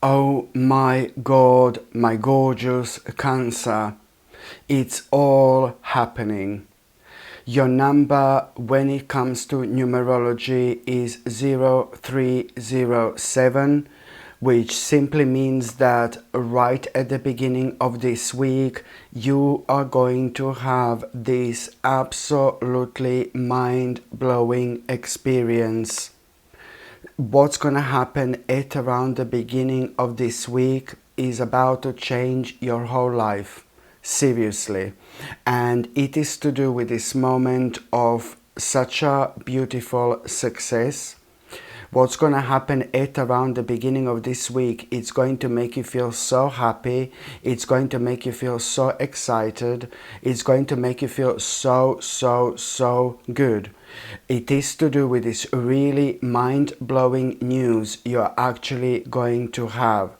Oh my God, my gorgeous Cancer, it's all happening. Your number when it comes to numerology is 0307, which simply means that right at the beginning of this week, you are going to have this absolutely mind-blowing experience. What's going to happen at around the beginning of this week is about to change your whole life, seriously. And it is to do with this moment of such a beautiful success. What's going to happen at around the beginning of this week, it's going to make you feel so happy, it's going to make you feel so excited, it's going to make you feel so good. It is to do with this really mind-blowing news you're actually going to have.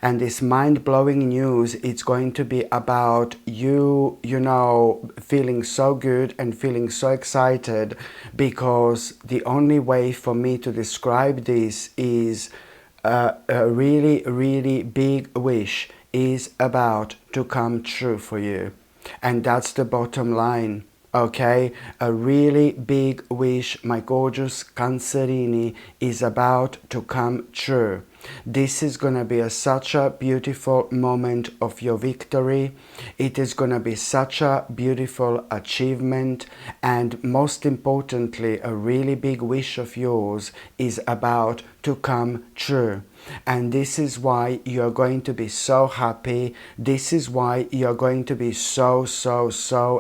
And this mind-blowing news, it's going to be about you feeling so good and feeling so excited, because the only way for me to describe this is a really big wish is about to come true for you. And that's the bottom line. Okay, a really big wish, my gorgeous Cancerini, is about to come true. This is going to be such a beautiful moment of your victory. It is going to be such a beautiful achievement, and most importantly, a really big wish of yours is about to come true. And this is why you're going to be so happy. This is why you're going to be so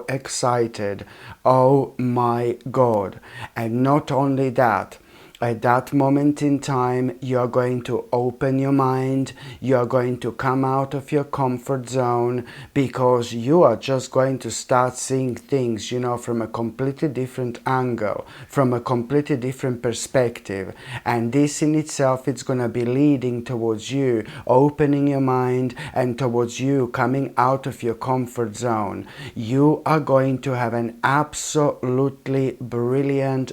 excited. Oh my God. And not only that, at that moment in time, you're going to open your mind, you're going to come out of your comfort zone, because you are just going to start seeing things, from a completely different angle, from a completely different perspective. And this in itself is going to be leading towards you opening your mind and towards you coming out of your comfort zone. You are going to have an absolutely brilliant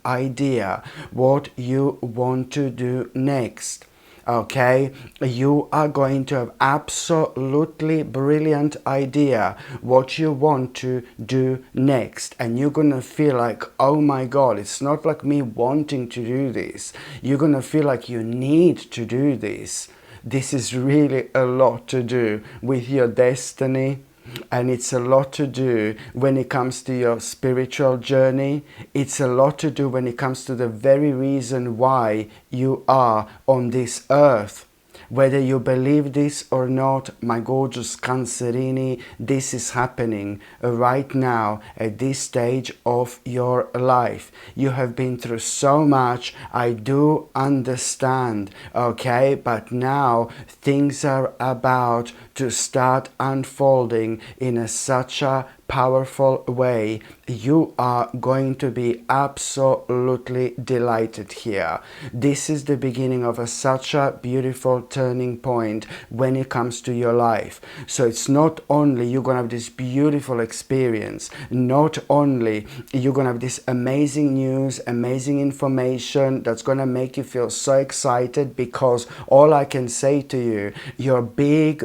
idea what you want to do next. Okay, you are going to have absolutely brilliant idea what you want to do next, and you're gonna feel like, oh my God, it's not like me wanting to do this. You're gonna feel like you need to do this. This is really a lot to do with your destiny. And it's a lot to do when it comes to your spiritual journey. It's a lot to do when it comes to the very reason why you are on this earth. Whether you believe this or not, my gorgeous Cancerini, this is happening right now at this stage of your life. You have been through so much, I do understand, okay? But now things are about to start unfolding in such a powerful way. You are going to be absolutely delighted here. This is the beginning of such a beautiful turning point when it comes to your life. So it's not only you're going to have this beautiful experience, not only you're going to have this amazing news, amazing information that's going to make you feel so excited, because all I can say to you, your big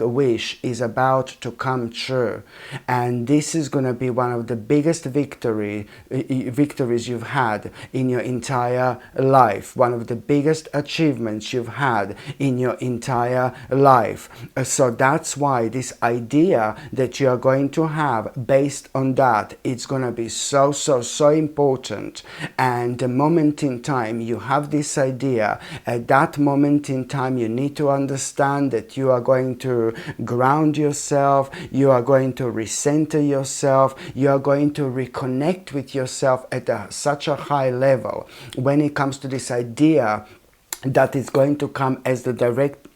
wish is about to come true. And this is going to be one of the biggest victories you've had in your entire life, one of the biggest achievements you've had in your entire life. So that's why this idea that you are going to have based on that, it's going to be so important. And the moment in time you have this idea, at that moment in time you need to understand that you are going to ground yourself, you are going to recenter yourself, you are going to reconnect with yourself at such a high level when it comes to this idea that is going to come as the direct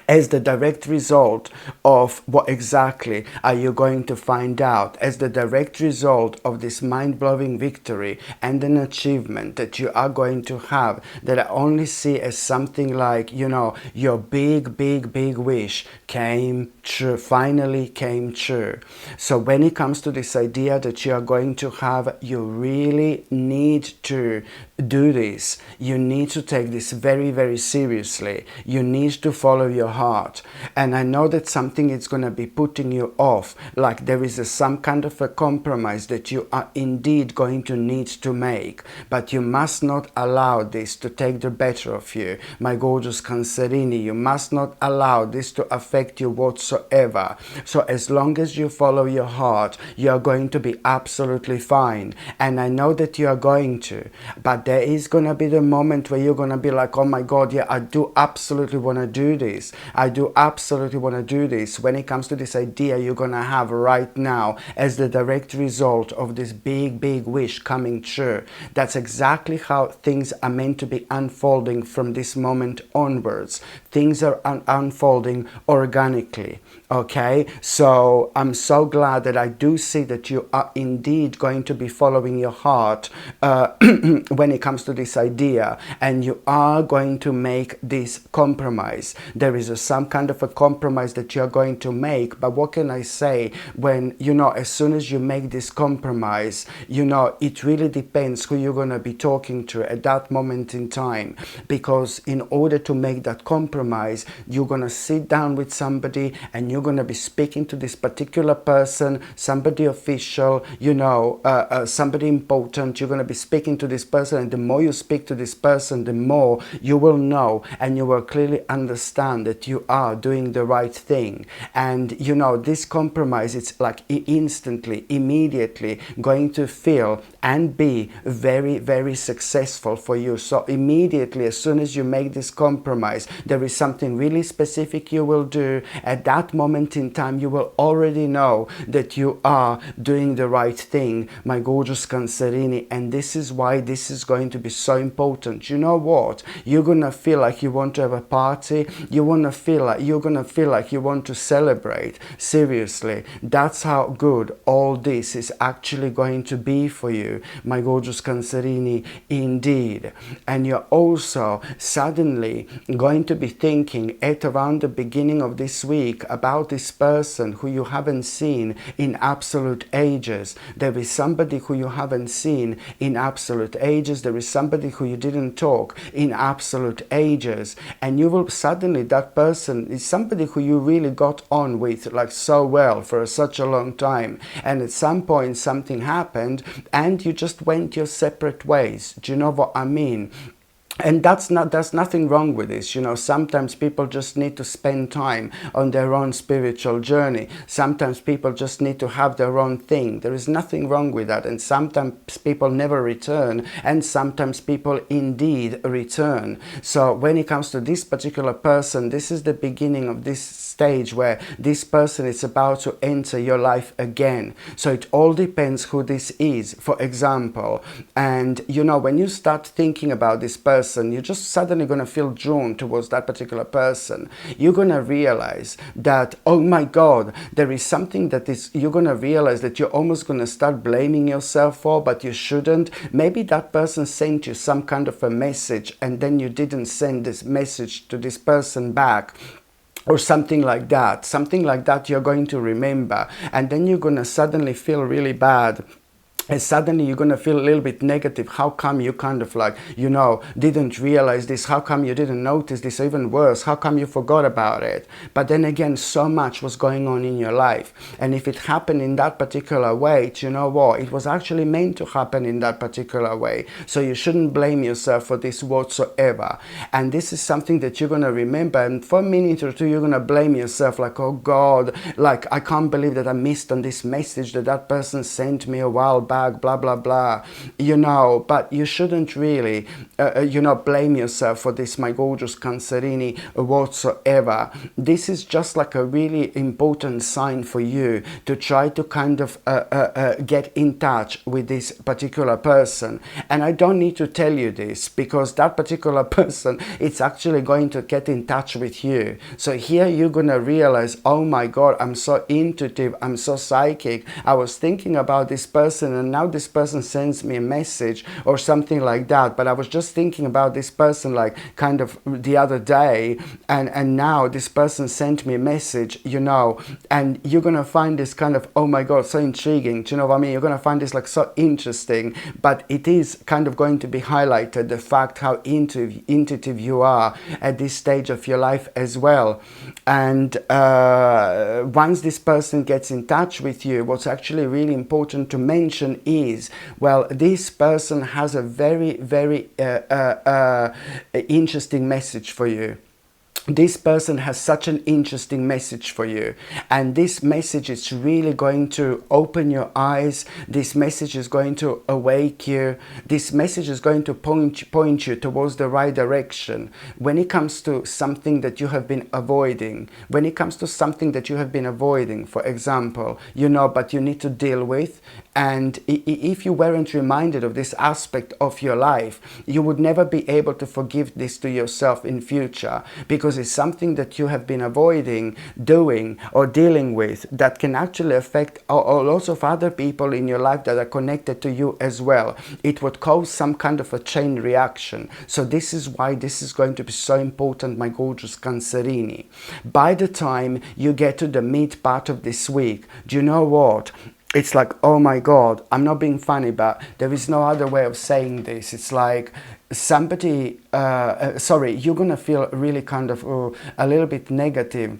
As the direct result of what exactly are you going to find out? As the direct result of this mind-blowing victory and an achievement that you are going to have, that I only see as something like, you know, your big, big, big wish came true, finally came true. So when it comes to this idea that you are going to have, you really need to do this. You need to take this very, very seriously. You need to follow your heart. And I know that something is going to be putting you off, like there is some kind of a compromise that you are indeed going to need to make, but you must not allow this to take the better of you, my gorgeous Cancerini. You must not allow this to affect you whatsoever. So as long as you follow your heart, you are going to be absolutely fine. And I know that you are going to, but there is going to be the moment where you're going to be like, oh my God, yeah, I do absolutely want to do this. I do absolutely want to do this. When it comes to this idea you're going to have right now as the direct result of this big, big wish coming true. That's exactly how things are meant to be unfolding from this moment onwards. Things are unfolding organically. Okay, so I'm so glad that I do see that you are indeed going to be following your heart when it comes to this idea, and you are going to make this compromise. There is some kind of a compromise that you're going to make, but what can I say? When, you know, as soon as you make this compromise, you know, it really depends who you're going to be talking to at that moment in time, because in order to make that compromise, you're going to sit down with somebody and you're going to be speaking to this particular person, somebody official, you know, somebody important. You're going to be speaking to this person, and the more you speak to this person, the more you will know and you will clearly understand that you are doing the right thing. And you know, this compromise, it's like instantly, immediately going to feel and be very, very successful for you. So immediately, as soon as you make this compromise, there is something really specific you will do. At that moment in time, you will already know that you are doing the right thing, my gorgeous Cancerini. And this is why this is going to be so important. You know what? You're gonna feel like you want to have a party. You're gonna feel like you want to celebrate. Seriously, that's how good all this is actually going to be for you, my gorgeous Cancerini, indeed. And you're also suddenly going to be thinking at around the beginning of this week about this person who you haven't seen in absolute ages. There is somebody who you haven't seen in absolute ages. There is somebody who you didn't talk in absolute ages, and you will suddenly, that person is somebody who you really got on with like so well for such a long time, and at some point something happened and you just went your separate ways. Do you know what I mean? And there's nothing wrong with this. You know, sometimes people just need to spend time on their own spiritual journey. Sometimes people just need to have their own thing. There is nothing wrong with that. And sometimes people never return, and sometimes people indeed return. So when it comes to this particular person, this is the beginning of this stage where this person is about to enter your life again. So it all depends who this is, for example. And you know, when you start thinking about this person, you're just suddenly going to feel drawn towards that particular person. You're going to realize that, oh my God, there is something that is, you're going to realize that you're almost going to start blaming yourself for, but you shouldn't. Maybe that person sent you some kind of a message and then you didn't send this message to this person back, or something like that you're going to remember, and then you're going to suddenly feel really bad. And suddenly you're going to feel a little bit negative. How come you kind of like, you know, didn't realize this? How come you didn't notice this? Or even worse, how come you forgot about it? But then again, so much was going on in your life. And if it happened in that particular way, you know what? It was actually meant to happen in that particular way. So you shouldn't blame yourself for this whatsoever. And this is something that you're going to remember. And for a minute or two, you're going to blame yourself like, oh God, like I can't believe that I missed on this message that person sent me a while back. back, blah blah blah, but you shouldn't really blame yourself for this, my gorgeous Cancerini, whatsoever. This is just like a really important sign for you to try to kind of get in touch with this particular person. And I don't need to tell you this, because that particular person, it's actually going to get in touch with you. So here you're gonna realize, oh my god, I'm so intuitive, I'm so psychic, I was thinking about this person and now this person sends me a message or something like that, but I was just thinking about this person like kind of the other day, and now this person sent me a message, and you're gonna find this kind of, oh my god, so intriguing. Do you know what I mean? You're gonna find this like so interesting, but it is kind of going to be highlighted, the fact how intuitive you are at this stage of your life as well. And once this person gets in touch with you, what's actually really important to mention is, well, this person has a very, very interesting message for you. This person has such an interesting message for you, and this message is really going to open your eyes. This message is going to awake you. This message is going to point you towards the right direction when it comes to something that you have been avoiding. When it comes to something that you have been avoiding, for example, but you need to deal with. And if you weren't reminded of this aspect of your life, you would never be able to forgive this to yourself in future, because it's something that you have been avoiding doing or dealing with that can actually affect lots of other people in your life that are connected to you as well. It would cause some kind of a chain reaction. So this is why this is going to be so important, my gorgeous Cancerini. By the time you get to the mid part of this week, do you know what? It's like, oh my god, I'm not being funny, but there is no other way of saying this. It's like somebody, you're gonna feel really kind of a little bit negative,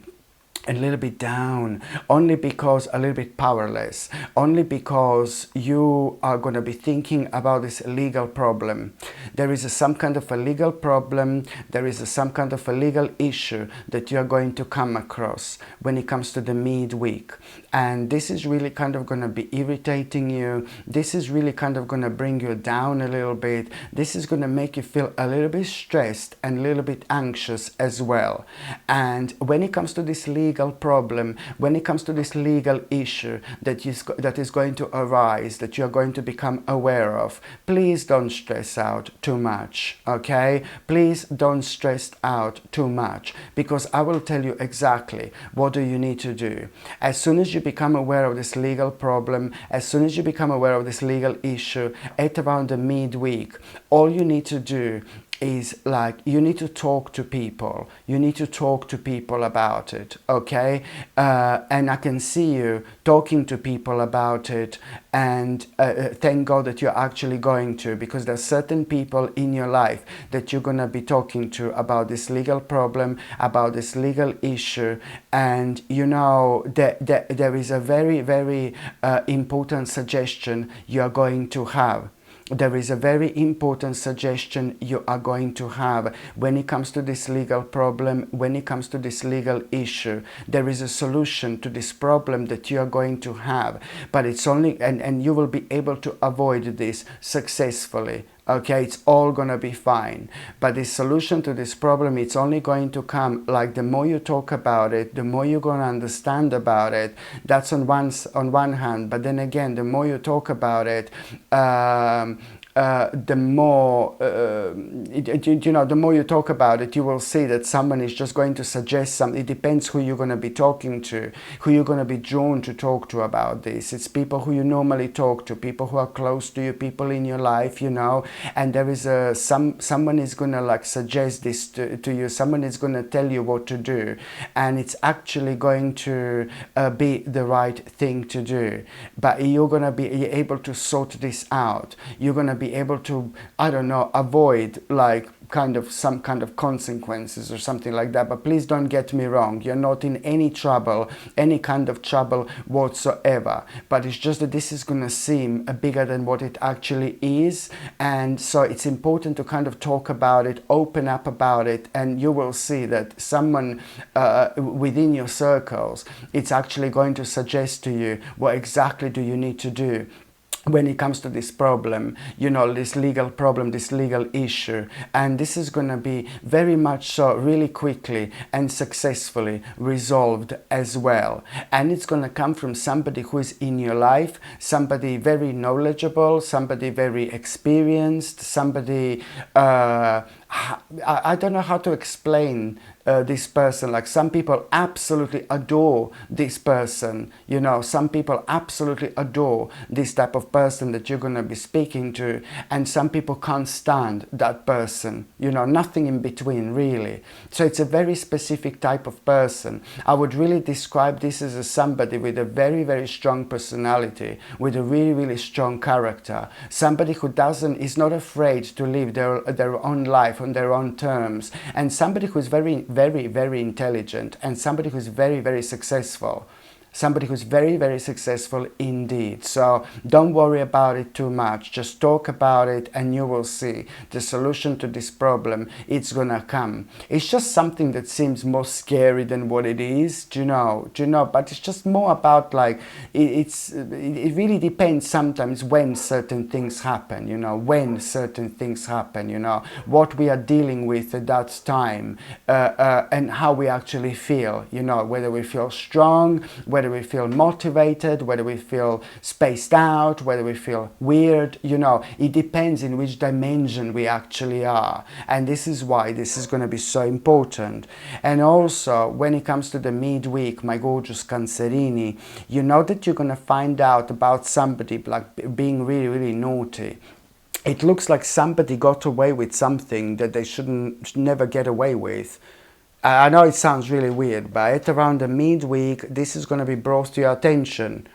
a little bit down, only because a little bit powerless, only because you are going to be thinking about this legal problem. There is some kind of a legal problem, there is some kind of a legal issue that you are going to come across when it comes to the midweek. And this is really kind of going to be irritating you. This is really kind of going to bring you down a little bit. This is going to make you feel a little bit stressed and a little bit anxious as well. And when it comes to this legal problem, when it comes to this legal issue that is going to arise, that you're going to become aware of, please don't stress out too much, okay? Please don't stress out too much, because I will tell you exactly what do you need to do. As soon as you become aware of this legal problem, as soon as you become aware of this legal issue at around the midweek, all you need to do is like, you need to talk to people. You need to talk to people about it, okay? And I can see you talking to people about it, and thank God that you're actually going to, because there's certain people in your life that you're gonna be talking to about this legal problem, about this legal issue. And there is a very, very important suggestion you are going to have. There is a very important suggestion you are going to have when it comes to this legal problem, when it comes to this legal issue. There is a solution to this problem that you are going to have, but it's only, and you will be able to avoid this successfully. Okay, it's all gonna be fine. But the solution to this problem, it's only going to come, like, the more you talk about it, the more you're gonna understand about it. That's on one hand. But then again, the more you talk about it, the more the more you talk about it, you will see that someone is just going to suggest something. It depends who you're going to be talking to, who you're going to be drawn to talk to about this. It's people who you normally talk to, people who are close to you, people in your life, and there is someone is going to like suggest this to you. Someone is going to tell you what to do, and it's actually going to be the right thing to do. But you're going to be able to sort this out. You're going to be able to, I don't know, avoid like some kind of consequences or something like that. But please don't get me wrong, you're not in any trouble, any kind of trouble whatsoever, but it's just that this is going to seem bigger than what it actually is. And so it's important to kind of talk about it, open up about it, and you will see that someone within your circles, it's actually going to suggest to you what exactly do you need to do. when it comes to this problem, you know, this legal problem, this legal issue. And this is going to be very much so really quickly and successfully resolved as well. And it's going to come from somebody who is in your life, somebody very knowledgeable, somebody very experienced, somebody I don't know how to explain this person. Like, some people absolutely adore this person, you know, some people absolutely adore this type of person that you're going to be speaking to, and some people can't stand that person, you know, nothing in between really. So it's a very specific type of person. I would really describe this as somebody with a very, very strong personality, with a really, really strong character, somebody who is not afraid to live their own life on their own terms, and somebody who's very, very, very intelligent, and somebody who's very, very successful. Somebody who's very, very successful indeed. So don't worry about it too much. Just talk about it and you will see the solution to this problem. It's gonna come. It's just something that seems more scary than what it is. Do you know? But it's just more about, like, it really depends sometimes when certain things happen, you know, what we are dealing with at that time, and how we actually feel, you know, whether we feel strong, whether we feel motivated, whether we feel spaced out, whether we feel weird, you know, it depends in which dimension we actually are. And this is why this is going to be so important. And also, when it comes to the midweek, my gorgeous Cancerini, you know that you're going to find out about somebody like being really, really naughty. It looks like somebody got away with something that they should never get away with. I know it sounds really weird, but at around the midweek, this is going to be brought to your attention.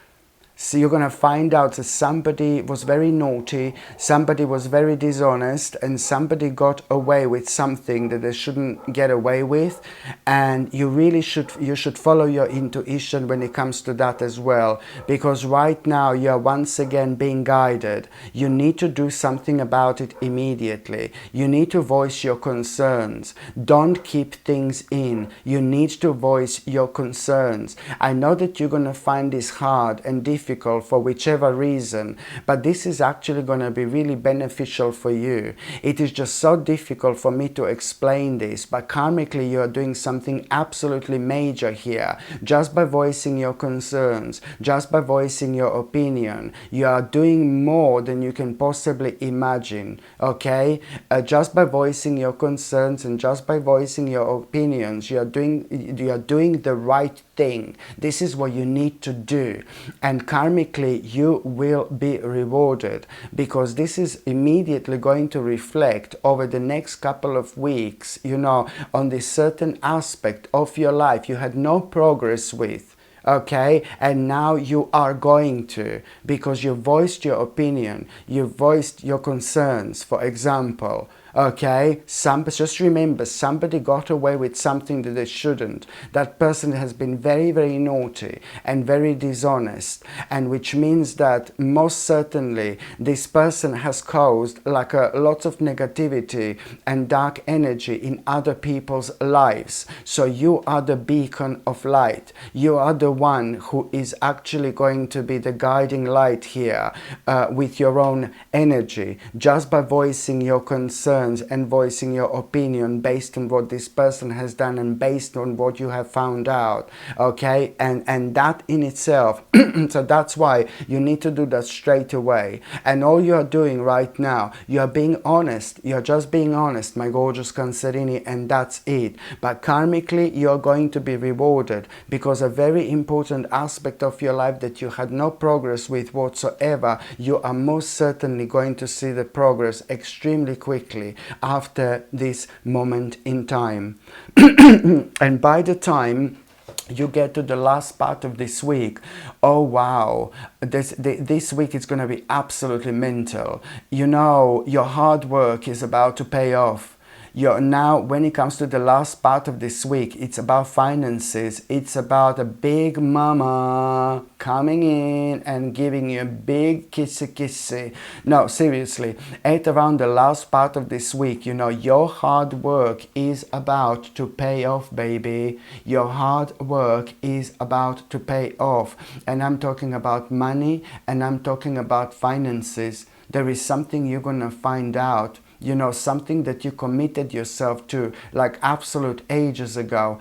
So you're going to find out that somebody was very naughty, somebody was very dishonest, and somebody got away with something that they shouldn't get away with. And you really should follow your intuition when it comes to that as well, because right now you're once again being guided. You need to do something about it immediately. You need to voice your concerns. Don't keep things in. You need to voice your concerns. I know that you're going to find this hard and difficult for whichever reason, but this is actually going to be really beneficial for you. It is just so difficult for me to explain this, but karmically you are doing something absolutely major here. Just by voicing your concerns, just by voicing your opinion, you are doing more than you can possibly imagine, okay? Just by voicing your concerns and just by voicing your opinions, you are doing the right thing. This is what you need to do, and karmically you will be rewarded, because this is immediately going to reflect over the next couple of weeks, you know, on this certain aspect of your life you had no progress with. Okay, and now you are going to, because you voiced your opinion, you voiced your concerns, for example. Okay, just remember, somebody got away with something that they shouldn't. That person has been very, very naughty and very dishonest, and which means that most certainly this person has caused like a lot of negativity and dark energy in other people's lives. So you are the beacon of light. You are the one who is actually going to be the guiding light here, with your own energy, just by voicing your concerns and voicing your opinion based on what this person has done and based on what you have found out. Okay, and that in itself so that's why you need to do that straight away. And all you are doing right now, you are being honest. You're just being honest, my gorgeous Cancerini, and that's it. But karmically you're going to be rewarded, because a very important aspect of your life that you had no progress with whatsoever, you are most certainly going to see the progress extremely quickly after this moment in time. And by the time you get to the last part of this week, oh wow, this week is going to be absolutely mental. You know, your hard work is about to pay off. You're now, when it comes to the last part of this week, it's about finances. It's about a big mama coming in and giving you a big kissy. No, seriously, at around the last part of this week, you know, your hard work is about to pay off, baby. Your hard work is about to pay off. And I'm talking about money, and I'm talking about finances. There is something you're gonna find out, you know, something that you committed yourself to like absolute ages ago,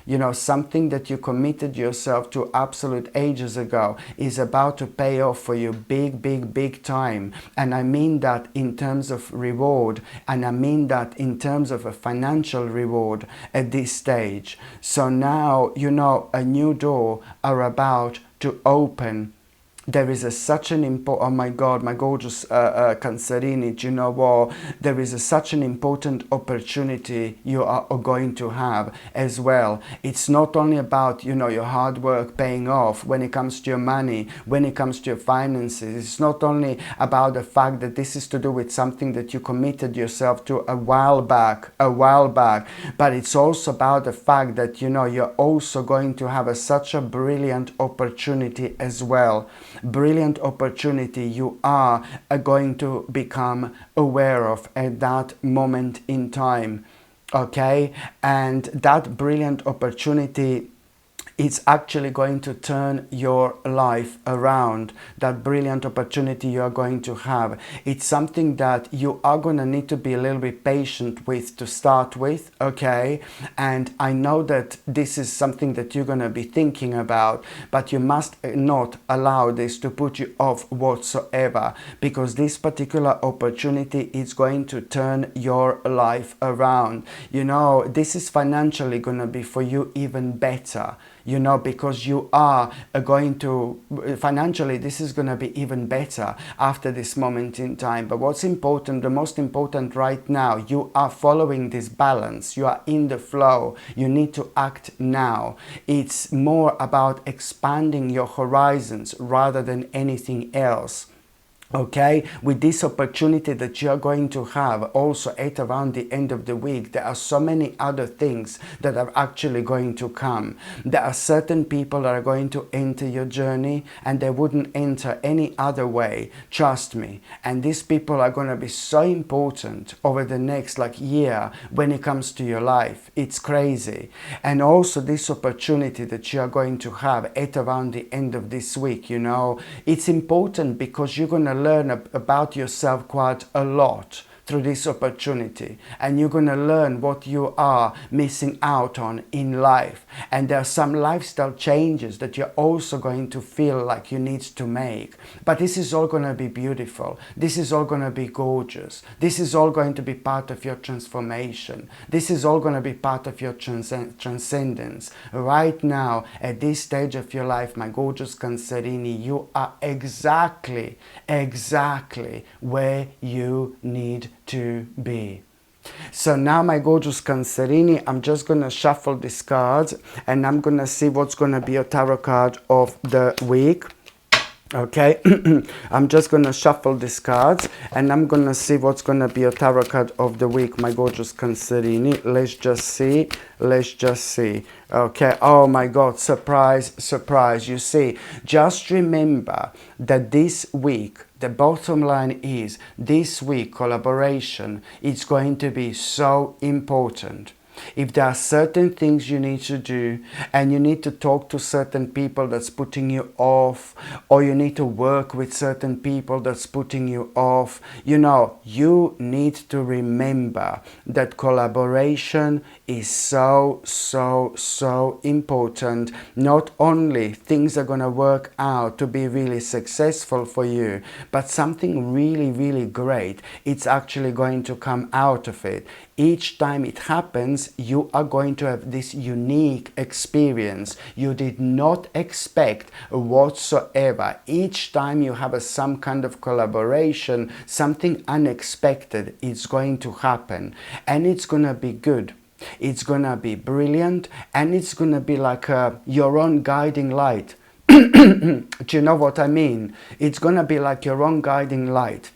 you know, something that you committed yourself to absolute ages ago is about to pay off for you big time. And I mean that in terms of reward, and I mean that in terms of a financial reward at this stage. So now, you know, a new door are about to open. There is such an important, oh my God, my gorgeous Cancerini, do you know what? There is such an important opportunity you are going to have as well. It's not only about, you know, your hard work paying off when it comes to your money, when it comes to your finances. It's not only about the fact that this is to do with something that you committed yourself to a while back, but it's also about the fact that, you know, you're also going to have such a brilliant opportunity as well. Brilliant opportunity you are going to become aware of at that moment in time, okay? And that brilliant opportunity, it's actually going to turn your life around. That brilliant opportunity you are going to have, it's something that you are going to need to be a little bit patient with to start with, okay? And I know that this is something that you're going to be thinking about, but you must not allow this to put you off whatsoever, because this particular opportunity is going to turn your life around. You know, this is financially going to be for you even better. You know, because you are going to, financially, this is going to be even better after this moment in time. But what's important, the most important right now, you are following this balance. You are in the flow. You need to act now. It's more about expanding your horizons rather than anything else. Okay, with this opportunity that you're going to have also at around the end of the week, there are so many other things that are actually going to come. There are certain people that are going to enter your journey and they wouldn't enter any other way, trust me. And these people are going to be so important over the next year when it comes to your life. It's crazy. And also this opportunity that you are going to have at around the end of this week, you know, it's important because you're going to learn about yourself quite a lot through this opportunity, and you're going to learn what you are missing out on in life. And there are some lifestyle changes that you're also going to feel like you need to make. But this is all going to be beautiful. This is all going to be gorgeous. This is all going to be part of your transformation. This is all going to be part of your transcendence. Right now, at this stage of your life, my gorgeous Cancerini, you are exactly where you need to be. So now, my gorgeous Cancerini, I'm just going to shuffle these cards and I'm going to see what's going to be a tarot card of the week. Okay, I'm just going to shuffle these cards and I'm going to see what's going to be a tarot card of the week, my gorgeous Cancerini. Let's just see. Okay, oh my God, surprise. You see, just remember that this week, the bottom line is, this week collaboration is going to be so important. If there are certain things you need to do and you need to talk to certain people that's putting you off, or you need to work with certain people that's putting you off, you know, you need to remember that collaboration is so important. Not only things are going to work out to be really successful for you, but something really great, it's actually going to come out of it. Each time it happens, you are going to have this unique experience you did not expect whatsoever. Each time you have some kind of collaboration, something unexpected is going to happen, and it's going to be good. It's going to be brilliant, and it's going to be like your own guiding light. Do you know what I mean? It's going to be like your own guiding light.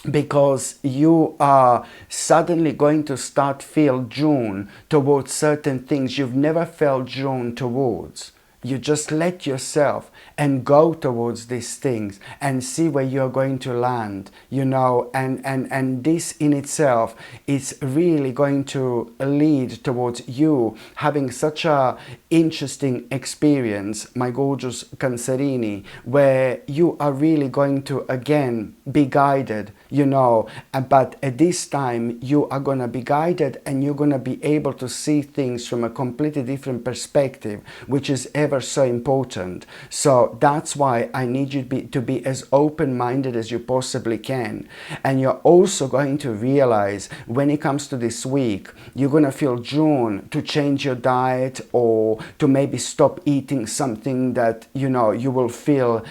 because you are suddenly going to start feel drawn towards certain things you've never felt drawn towards. You just let yourself and go towards these things and see where you're going to land, you know, and this in itself is really going to lead towards you having such a interesting experience, my gorgeous Cancerini, where you are really going to again be guided, you know, but at this time you are going to be guided and you're going to be able to see things from a completely different perspective, which is ever so important. So that's why I need you to be as open-minded as you possibly can. And you're also going to realize when it comes to this week, you're going to feel drawn to change your diet or to maybe stop eating something that, you know, you will feel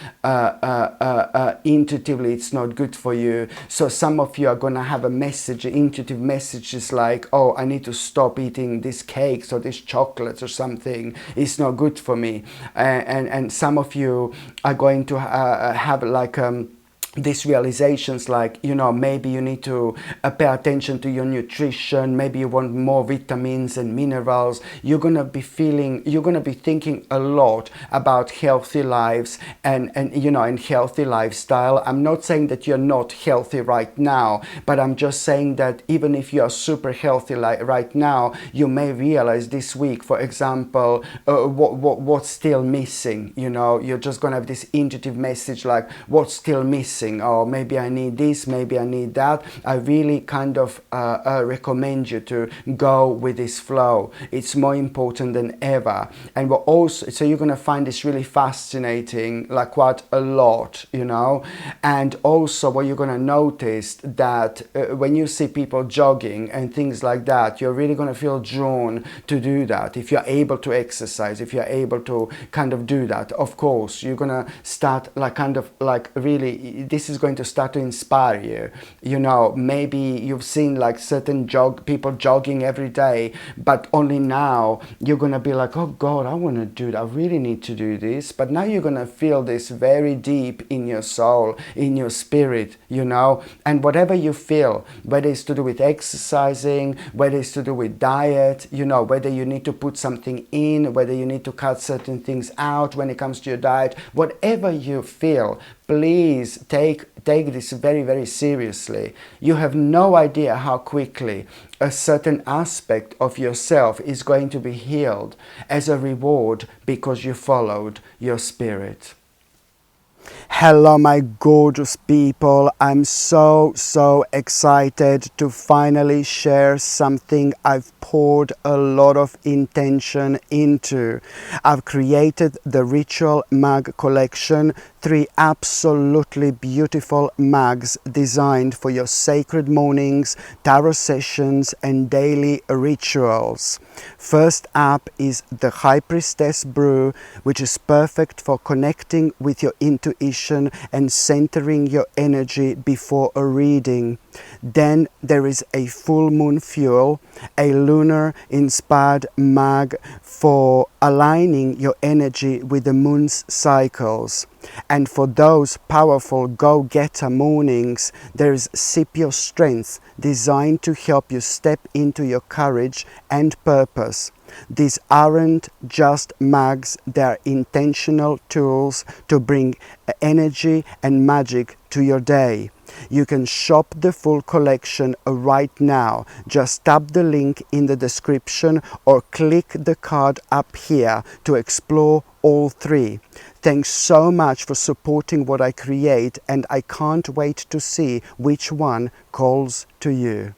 intuitively it's not good for you. So some of you are going to have a message, an intuitive message is like, oh, I need to stop eating these cakes or these chocolates or something. It's not good for me. And some of you are going to have like these realizations like, you know, maybe you need to pay attention to your nutrition, maybe you want more vitamins and minerals. You're going to be thinking a lot about healthy lives and you know, and healthy lifestyle. I'm not saying that you're not healthy right now, but I'm just saying that even if you are super healthy right now, you may realize this week, for example, what's still missing. You know, you're just going to have this intuitive message like, what's still missing? Or maybe I need this, maybe I need that. I really kind of recommend you to go with this flow. It's more important than ever. And we're also, so you're going to find this really fascinating, like quite a lot, you know. And also what you're going to notice that when you see people jogging and things like that, you're really going to feel drawn to do that. If you're able to exercise, if you're able to kind of do that, of course, you're going to start like kind of like really, this is going to start to inspire you. You know, maybe you've seen like certain people jogging every day, but only now you're going to be like, oh God, I want to do that. I really need to do this. But now you're going to feel this very deep in your soul, in your spirit, you know, and whatever you feel, whether it's to do with exercising, whether it's to do with diet, you know, whether you need to put something in, whether you need to cut certain things out when it comes to your diet, whatever you feel, please take this very, very seriously. You have no idea how quickly a certain aspect of yourself is going to be healed as a reward because you followed your spirit. Hello my gorgeous people, I'm so excited to finally share something I've poured a lot of intention into. I've created the Ritual Mug Collection, 3 absolutely beautiful mugs designed for your sacred mornings, tarot sessions and daily rituals. First up is the High Priestess Brew, which is perfect for connecting with your intuition and centering your energy before a reading. Then there is a Full Moon Fuel, a lunar inspired mug for aligning your energy with the moon's cycles. And for those powerful go-getter mornings, there is Sip Your Strength, designed to help you step into your courage and purpose. These aren't just mugs, they're intentional tools to bring energy and magic to your day. You can shop the full collection right now. Just tap the link in the description or click the card up here to explore all 3. Thanks so much for supporting what I create, and I can't wait to see which one calls to you.